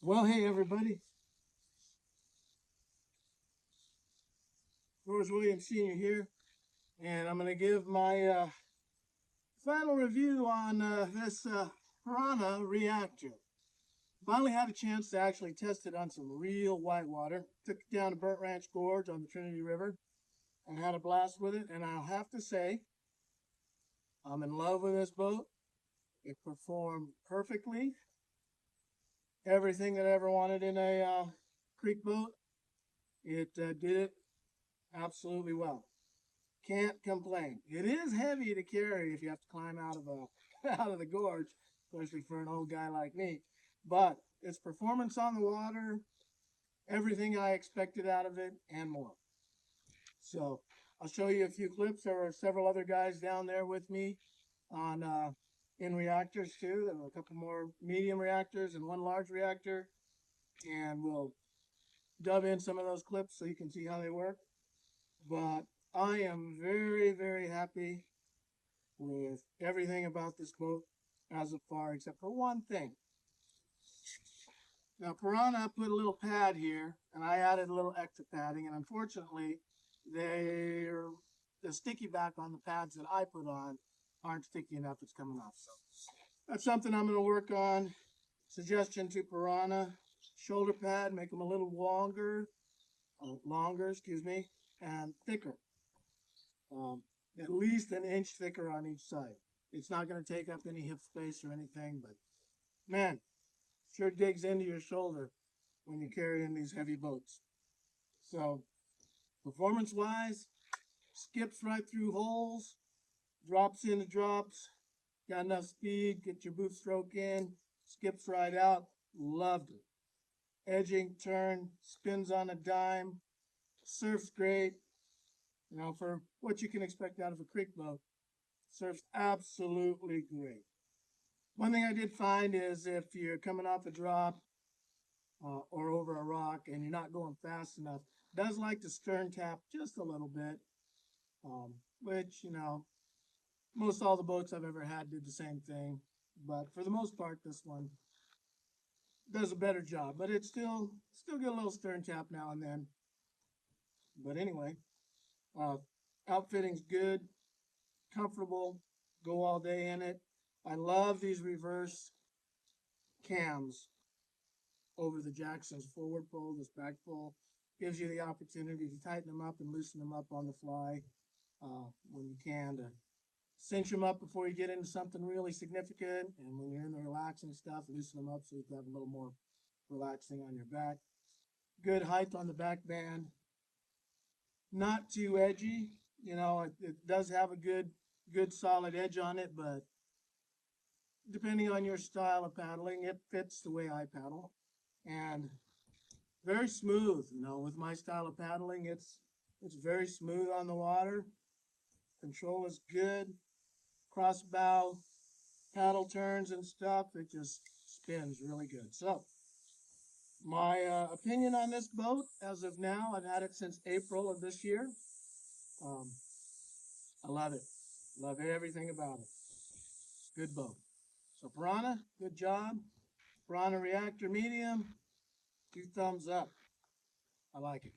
Well, hey everybody, George Williams Sr. here, and I'm going to give my final review on this Piranha REACTR. Finally had a chance to actually test it on some real whitewater. Took it down to Burnt Ranch Gorge on the Trinity River and had a blast with it, and I'll have to say, I'm in love with this boat. It performed perfectly. Everything that I ever wanted in a creek boat, it did it absolutely well. Can't complain. It is heavy to carry if you have to climb out of out of the gorge, especially for an old guy like me. But its performance on the water, everything I expected out of it, and more. So I'll show you a few clips. There were several other guys down there with me on in reactors too. There were a couple more medium reactors and one large reactor, and we'll dub in some of those clips so you can see how they work. But I am very, very happy with everything about this boat as of far, except for one thing. Now, Piranha put a little pad here, and I added a little extra padding, and unfortunately, the sticky back on the pads that I put on aren't sticky enough. It's coming off. So that's something I'm going to work on. Suggestion to Piranha: shoulder pad, make them a little longer, excuse me, and thicker. At least an inch thicker on each side. It's not going to take up any hip space or anything, but man, sure digs into your shoulder when you're carrying these heavy boats. So, performance-wise, skips right through holes, drops into drops, got enough speed, get your boot stroke in, skips right out. Loved it. Edging, turn, spins on a dime, surfs great. You know, for what you can expect out of a creek boat, surfs absolutely great. One thing I did find is if you're coming off a drop or over a rock and you're not going fast enough, it does like to stern tap just a little bit, which, you know, most all the boats I've ever had did the same thing. But for the most part, this one does a better job. But it's still get a little stern tap now and then. But anyway. Outfitting's good, comfortable, go all day in it. I love these reverse cams over the Jackson's forward pull. This back pull gives you the opportunity to tighten them up and loosen them up on the fly when you can, to cinch them up before you get into something really significant, and when you're in the relaxing stuff, loosen them up so you can have a little more relaxing on your back. Good height on the back band. Not too edgy, you know, it does have a good solid edge on it, but depending on your style of paddling, it fits the way I paddle. And very smooth, you know, with my style of paddling, it's very smooth on the water. Control is good. Cross bow, paddle turns and stuff, it just spins really good. So my opinion on this boat as of now, I've had it since April of this year. I love it. Love everything about it. Good boat. So Piranha, good job. Piranha REACTR medium, 2 thumbs up. I like it.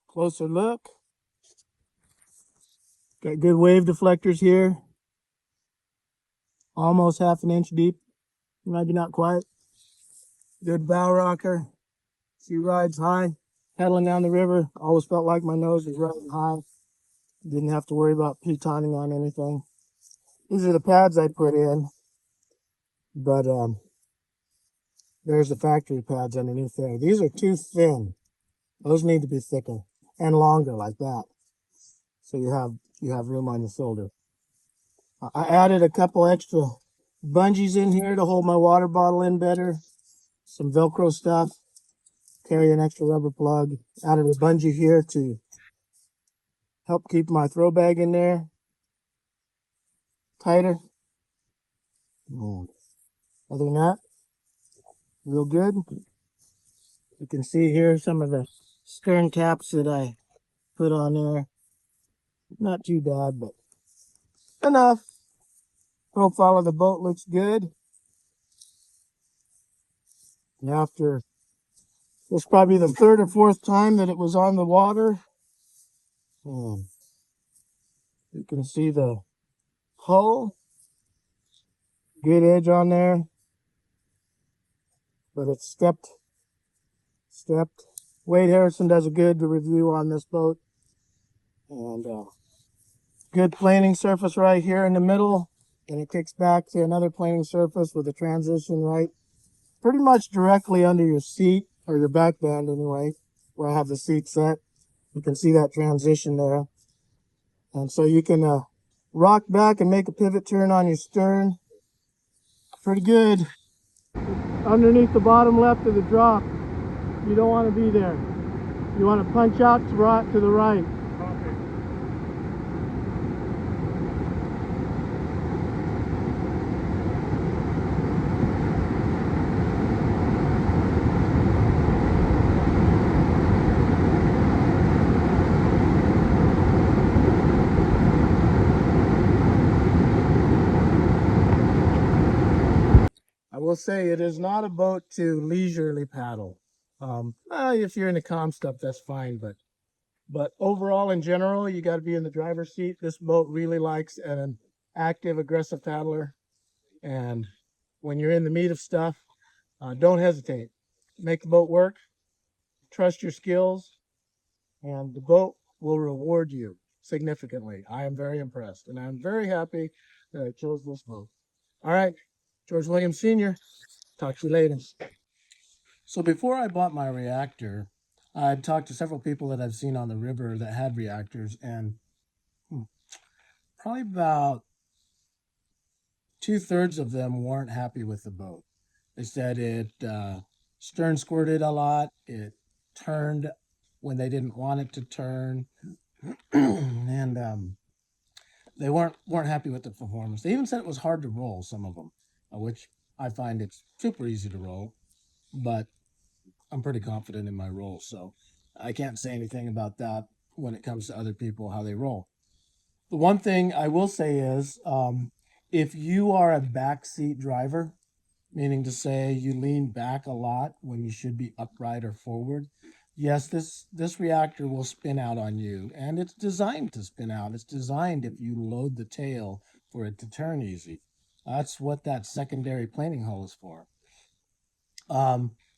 Closer look. Got good wave deflectors here. Almost half an inch deep. Maybe not quite. Good bow rocker. She rides high, paddling down the river. Always felt like my nose was riding high. Didn't have to worry about pitoning on anything. These are the pads I put in, but there's the factory pads underneath there. These are too thin. Those need to be thicker and longer like that. So you have room on your shoulder. I added a couple extra bungees in here to hold my water bottle in better. Some Velcro stuff. Carry an extra rubber plug. Added a bungee here to help keep my throw bag in there tighter. Other than that, real good. You can see here some of the stern caps that I put on there. Not too bad, but enough. Profile of the boat looks good. After this, probably the third or fourth time that it was on the water. You can see the hull. Good edge on there. But it's stepped. Wade Harrison does a good review on this boat. And good planing surface right here in the middle. And it kicks back to another planing surface with a transition right pretty much directly under your seat, or your back band anyway, where I have the seat set. You can see that transition there. And so you can rock back and make a pivot turn on your stern. Pretty good. Underneath the bottom left of the drop, you don't want to be there. You want to punch out to the right. I will say it is not a boat to leisurely paddle. If you're into calm stuff, that's fine, but overall, in general, you got to be in the driver's seat. This boat really likes an active, aggressive paddler, and when you're in the meat of stuff, don't hesitate. Make the boat work. Trust your skills, and the boat will reward you significantly. I am very impressed, and I'm very happy that I chose this boat. All right, George Williams Sr., talk to you later. So before I bought my REACTR, I'd talked to several people that I've seen on the river that had REACTRs, and probably about 2/3 of them weren't happy with the boat. They said it stern squirted a lot, it turned when they didn't want it to turn, and they weren't happy with the performance. They even said it was hard to roll, some of them, which I find it's super easy to roll, but I'm pretty confident in my roll, so I can't say anything about that when it comes to other people, how they roll. The one thing I will say is, if you are a backseat driver, meaning to say you lean back a lot when you should be upright or forward, yes, this REACTR will spin out on you, and it's designed to spin out. It's designed, if you load the tail, for it to turn easy. That's what that secondary planing hull is for.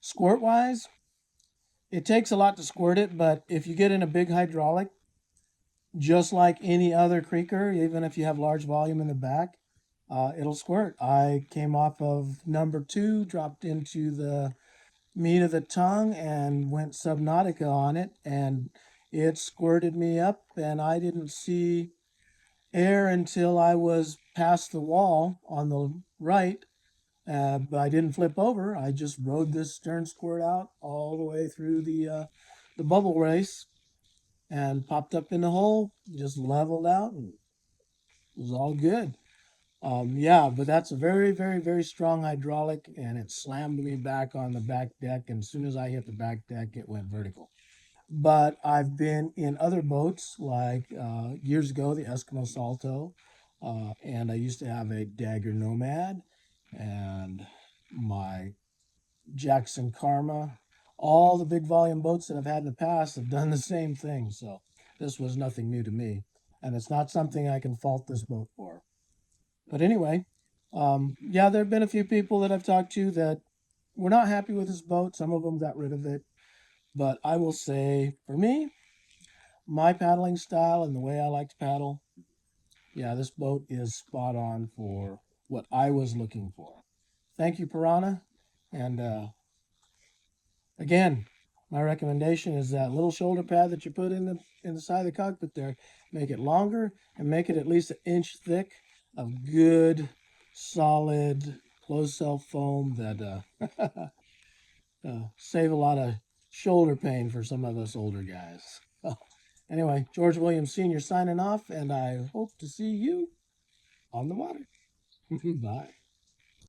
Squirt wise, it takes a lot to squirt it, but if you get in a big hydraulic, just like any other creeker, even if you have large volume in the back, it'll squirt. I came off of number 2, dropped into the meat of the tongue, and went Subnautica on it, and it squirted me up, and I didn't see air until I was past the wall on the right. But I didn't flip over. I just rode this stern squirt out all the way through the bubble race, and popped up in the hole, just leveled out, and it was all good. Yeah, but that's a very, very, very strong hydraulic, and it slammed me back on the back deck, and as soon as I hit the back deck, it went vertical. But I've been in other boats, like years ago, the Eskimo Salto, and I used to have a Dagger Nomad, and my Jackson Karma. All the big volume boats that I've had in the past have done the same thing, so this was nothing new to me, and it's not something I can fault this boat for. But anyway, yeah, there have been a few people that I've talked to that were not happy with this boat. Some of them got rid of it. But I will say, for me, my paddling style and the way I like to paddle, yeah, this boat is spot on for what I was looking for. Thank you, Piranha. And again, my recommendation is that little shoulder pad that you put in the side of the cockpit there. Make it longer and make it at least an inch thick of good, solid closed cell foam that save a lot of shoulder pain for some of us older guys. Anyway, George Williams Sr. signing off, and I hope to see you on the water. Bye.